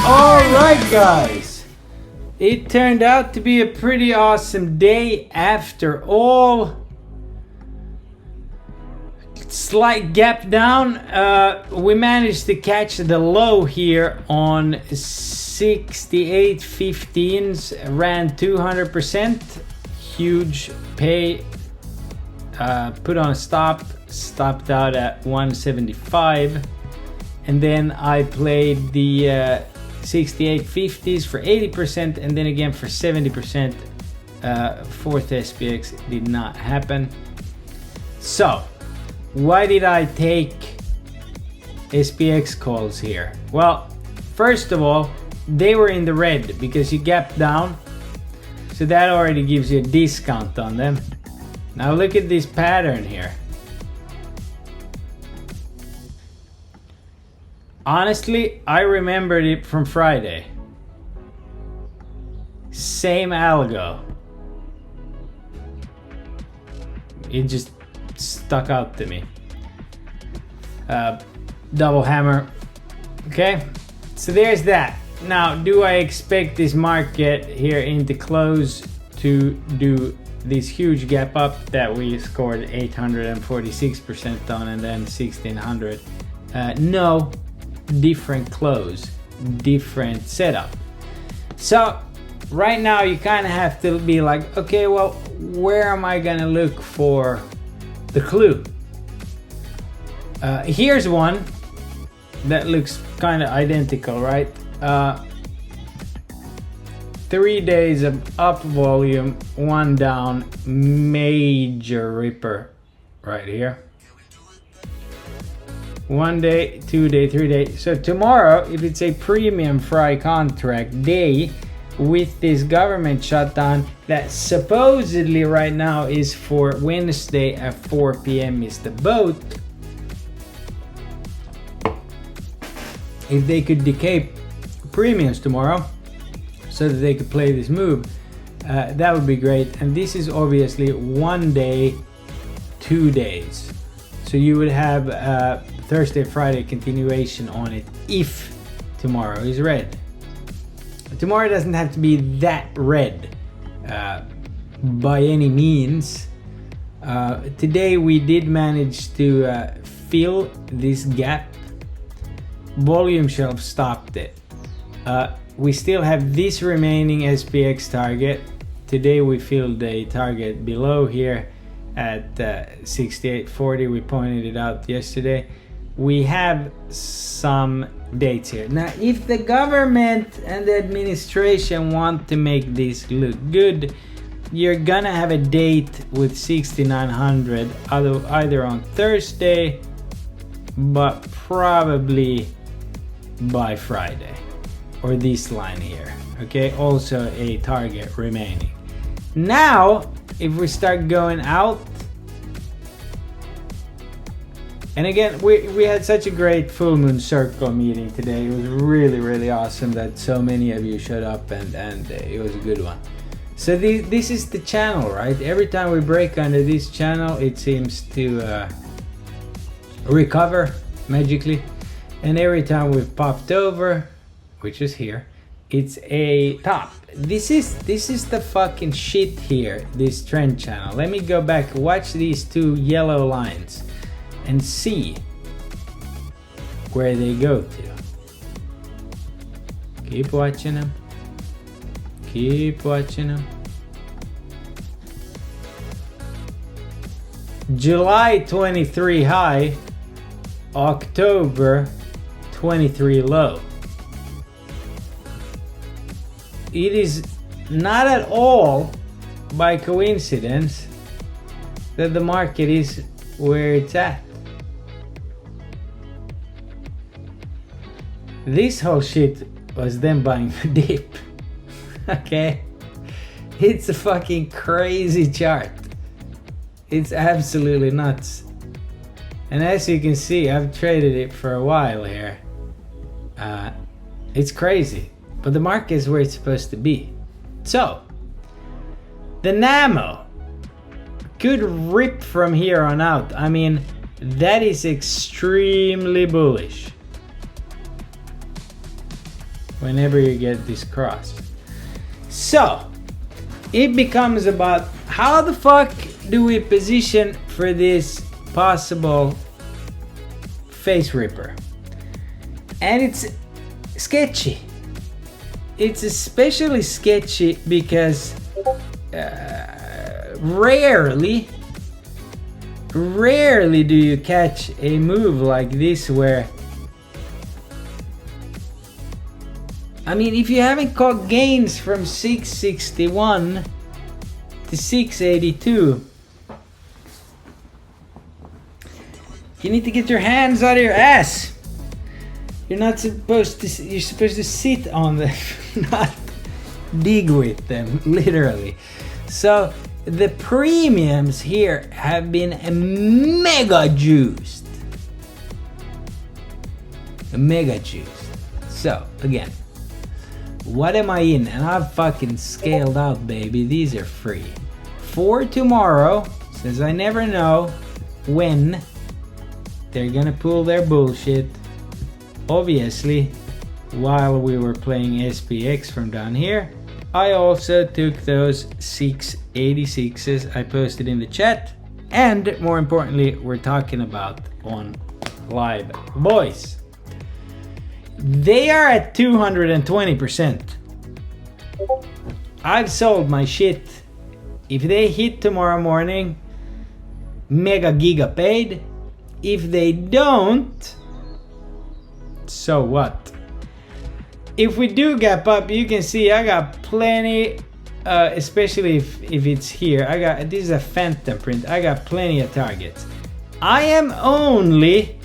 Alright guys, it turned out to be a pretty awesome day after all. Slight gap down. We managed to catch the low here on 68.15s, ran 200%, huge pay, put on a stop, stopped out at 175, and then I played the 68.50s for 80% and then again for 70%. Fourth SPX did not happen. So why did I take SPX calls here? Well, first of all, they were in the red because you gapped down, so that already gives you a discount on them. Now look at this pattern here. Honestly, I remembered it from Friday. Same algo. It just stuck out to me. Double hammer. Okay, so there's that. Now, do I expect this market here into close to do this huge gap up that we scored 846% on and then 1600? No. Different close, different setup. So right now you kind of have to be like, okay, well, where am I gonna look for the clue? Here's one that looks kind of identical, right? 3 days of up volume, one down, major ripper right here. 1 day, 2 day, 3 day. So tomorrow, if it's a premium fry contract day with this government shutdown that supposedly right now is for Wednesday at 4 p.m. is the vote. If they could decay premiums tomorrow so that they could play this move, that would be great. And this is obviously 1 day, 2 days. So you would have Thursday, Friday continuation on it if tomorrow is red. Tomorrow doesn't have to be that red by any means. Today we did manage to fill this gap. Volume shelf stopped it. We still have this remaining SPX target. Today we filled a target below here at 68.40. We pointed it out yesterday. We have some dates here. Now, if the government and the administration want to make this look good, you're gonna have a date with 6900 either on Thursday, but probably by Friday, or this line here. Okay, also a target remaining. Now, if we start going out, and again, we had such a great full moon circle meeting today. It was really awesome that so many of you showed up, and it was a good one. So this is the channel, right? Every time we break under this channel, it seems to recover magically, and every time we've popped over, which is here, it's a top. This is the fucking shit here, this trend channel. Let me go back, watch these two yellow lines and see where they go to. Keep watching them. Keep watching them. July 23 high, October 23 low. It is not at all by coincidence that the market is where it's at. This whole shit was them buying the dip. Okay? It's a fucking crazy chart. It's absolutely nuts. And as you can see, I've traded it for a while here. It's crazy. But the market is where it's supposed to be. So, the NAMO could rip from here on out. I mean, that is extremely bullish. whenever you get this crossed. So it becomes about how the fuck do we position for this possible face ripper. And it's sketchy. It's especially sketchy because rarely do you catch a move like this where, I mean, if you haven't caught gains from 661 to 682, you need to get your hands out of your ass. You're not supposed to, you're supposed to sit on them, not dig with them, literally. So the premiums here have been mega juiced. Mega juiced. So again, what am I in? And I've fucking scaled out, baby. These are free. For tomorrow, since I never know when they're gonna pull their bullshit. Obviously, while we were playing SPX from down here, I also took those 686s I posted in the chat, and more importantly, we're talking about on live. Boys, they are at 220%. I've sold my shit. If they hit tomorrow morning, mega giga paid. If they don't, so what? If we do gap up, you can see I got plenty, especially if it's here. I got, this is a phantom print. I got plenty of targets. I am only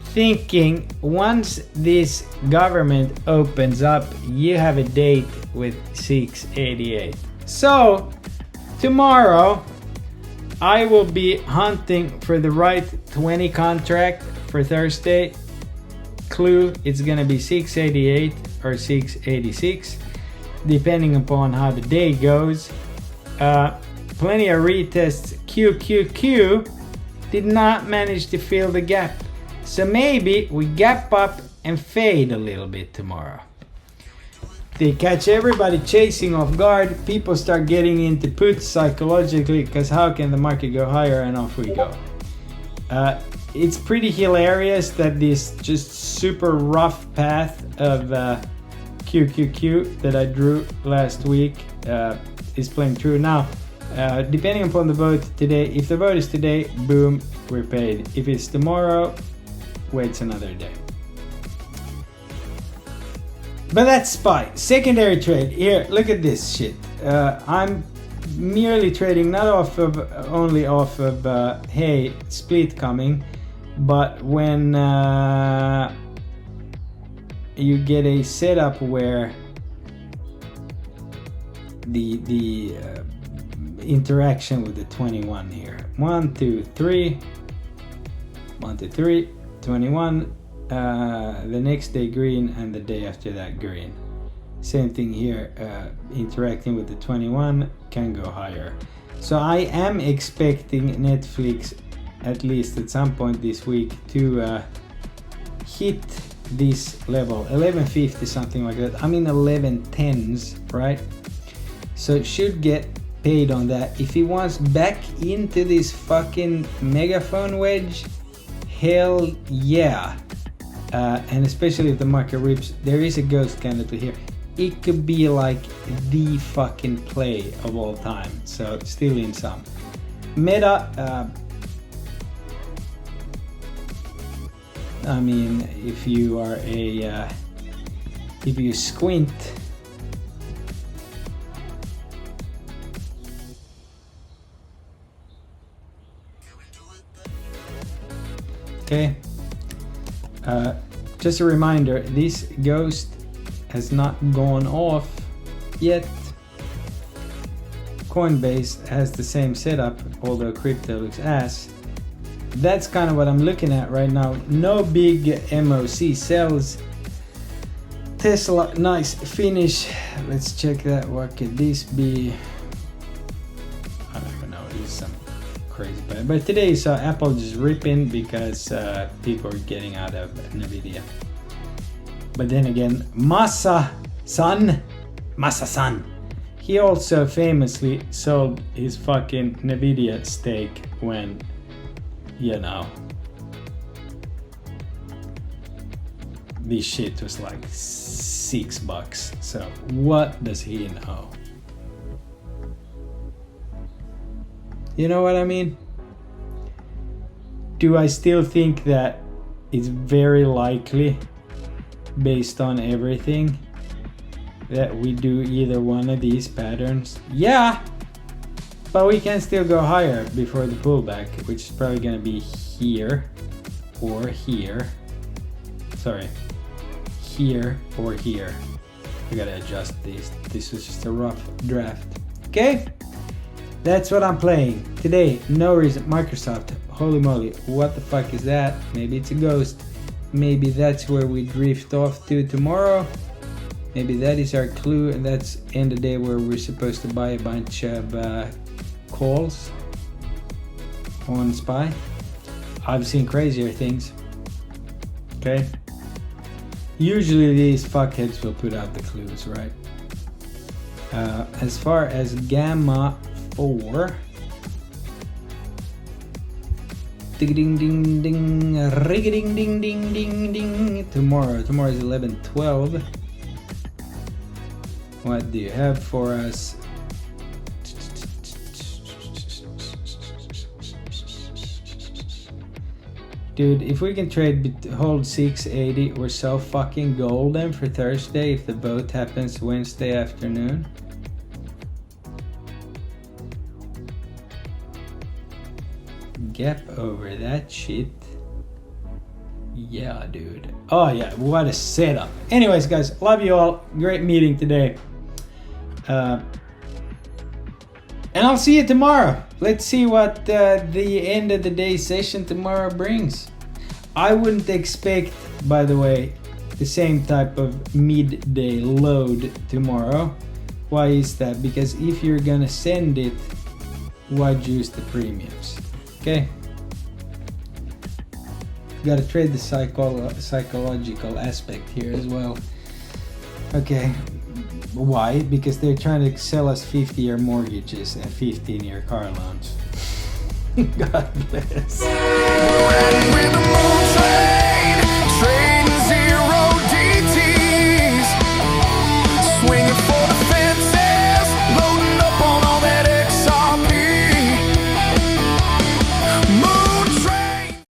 thinking once this government opens up, you have a date with 688. So tomorrow I will be hunting for the right 20 contract for Thursday. Clue, it's gonna be 688 or 686 depending upon how the day goes. Plenty of retests. QQQ did not manage to fill the gap, so maybe we gap up and fade a little bit tomorrow. They catch everybody chasing off guard. People start getting into puts psychologically because how can the market go higher, and off we go. It's pretty hilarious that this just super rough path of QQQ that I drew last week is playing true now. Depending upon the vote today, if the vote is today, boom, we're paid. If it's tomorrow, waits another day. But that's SPY. Secondary trade. Here, look at this shit. I'm merely trading not off of, only off of, hey, split coming, but when you get a setup where the interaction with the 21 here. 1, 2, 3. 1, 2, 3. 21. The next day green, and the day after that green. Same thing here, interacting with the 21 can go higher. So I am expecting Netflix at least at some point this week to hit this level 1150, something like that. I'm in 1110s, right? So it should get paid on that. If he wants back into this fucking megaphone wedge, hell yeah. And especially if the market rips, there is a ghost candle here. It could be like the fucking play of all time. So still in some. Meta, I mean, if you are a, if you squint, okay. Just a reminder, this ghost has not gone off yet. Coinbase has the same setup, although crypto looks ass. That's kind of what I'm looking at right now. No big MOC sells. Tesla, nice finish. Let's check that. What could this be? I don't even know. This is some crazy, but today you saw Apple just ripping because people are getting out of Nvidia. But then again, Masa-san, he also famously sold his fucking Nvidia stake when, you know, this shit was like $6. So what does he know? You know what I mean? Do I still think that it's very likely, based on everything, that we do either one of these patterns? Yeah, but we can still go higher before the pullback, which is probably gonna be here or here. Sorry, here or here. I gotta adjust these. This was just a rough draft. Okay, that's what I'm playing today. No reason. Microsoft. Holy moly, what the fuck is that? Maybe it's a ghost. Maybe that's where we drift off to tomorrow. Maybe that is our clue, and that's end of day where we're supposed to buy a bunch of calls on SPY. I've seen crazier things. Okay. Usually these fuckheads will put out the clues, right? As far as Gamma 4, ding ding ding ding, rig ding ding ding ding ding. Tomorrow is 11/12. What do you have for us? Dude, if we can hold 680, we're so fucking golden for Thursday if the vote happens Wednesday afternoon. Gap over that shit. Yeah, dude. Oh yeah, what a setup. Anyways, guys, love you all. Great meeting today. And I'll see you tomorrow. Let's see what the end of the day session tomorrow brings. I wouldn't expect, by the way, the same type of midday load tomorrow. Why is that? Because if you're gonna send it, why use the premiums? Okay. Gotta trade the psychological aspect here as well. Okay. Why? Because they're trying to sell us 50-year mortgages and 15-year car loans. God bless.